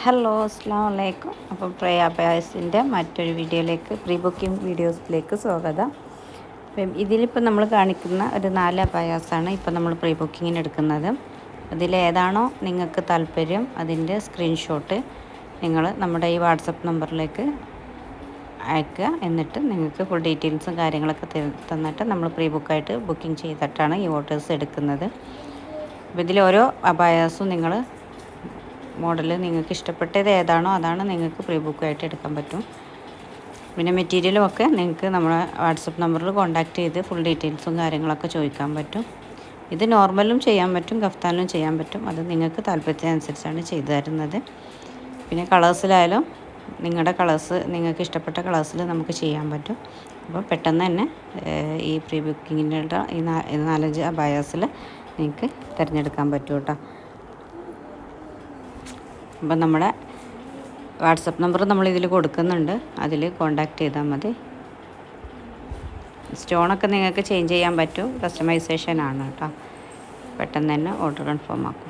Hello അസ്സാം വലൈക്കും. അപ്പം പ്രേയ അബയാസിൻ്റെ മറ്റൊരു വീഡിയോയിലേക്ക് പ്രീ ബുക്കിംഗ് വീഡിയോസിലേക്ക് സ്വാഗതം. അപ്പം ഇതിലിപ്പോൾ നമ്മൾ കാണിക്കുന്ന ഒരു 4 അബയാസാണ് ഇപ്പോൾ നമ്മൾ പ്രീ ബുക്കിങ്ങിന് എടുക്കുന്നത്. അതിലേതാണോ നിങ്ങൾക്ക് താല്പര്യം അതിൻ്റെ സ്ക്രീൻഷോട്ട് നിങ്ങൾ നമ്മുടെ ഈ വാട്സപ്പ് നമ്പറിലേക്ക് അയക്കുക. എന്നിട്ട് നിങ്ങൾക്ക് ഫുൾ ഡീറ്റെയിൽസും കാര്യങ്ങളൊക്കെ തന്നിട്ട് നമ്മൾ പ്രീ ബുക്കായിട്ട് ബുക്കിംഗ് ചെയ്തിട്ടാണ് ഈ ഓർഡേഴ്സ് എടുക്കുന്നത്. അപ്പോൾ ഇതിൽ ഓരോ അബയാസും നിങ്ങൾ മോഡൽ നിങ്ങൾക്ക് ഇഷ്ടപ്പെട്ടത് ഏതാണോ അതാണ് നിങ്ങൾക്ക് പ്രീ ബുക്കായിട്ട് എടുക്കാൻ പറ്റും. പിന്നെ മെറ്റീരിയലും ഒക്കെ നിങ്ങൾക്ക് നമ്മുടെ വാട്സപ്പ് നമ്പറിൽ കോൺടാക്റ്റ് ചെയ്ത് ഫുൾ ഡീറ്റെയിൽസും കാര്യങ്ങളൊക്കെ ചോദിക്കാൻ പറ്റും. ഇത് നോർമലും ചെയ്യാൻ പറ്റും, കഫ്താനിലും ചെയ്യാൻ പറ്റും. അത് നിങ്ങൾക്ക് താല്പര്യത്തിനനുസരിച്ചാണ് ചെയ്തു തരുന്നത്. പിന്നെ കളേഴ്സിലായാലും നിങ്ങളുടെ കളേഴ്സ് നിങ്ങൾക്ക് ഇഷ്ടപ്പെട്ട കളേഴ്സിൽ നമുക്ക് ചെയ്യാൻ പറ്റും. അപ്പോൾ പെട്ടെന്ന് തന്നെ ഈ പ്രീ ബുക്കിങ്ങിനുള്ള ഈ 4-5 അബയാസിൽ നിങ്ങൾക്ക് തിരഞ്ഞെടുക്കാൻ പറ്റും കേട്ടോ. അപ്പം നമ്മുടെ വാട്സപ്പ് നമ്പർ നമ്മളിതിൽ കൊടുക്കുന്നുണ്ട്, അതിൽ കോൺടാക്റ്റ് ചെയ്താൽ മതി. സ്റ്റോണൊക്കെ നിങ്ങൾക്ക് ചേഞ്ച് ചെയ്യാൻ പറ്റും, കസ്റ്റമൈസേഷൻ ആണ് കേട്ടോ. പെട്ടെന്ന് തന്നെ ഓർഡർ കൺഫേം ആക്കും.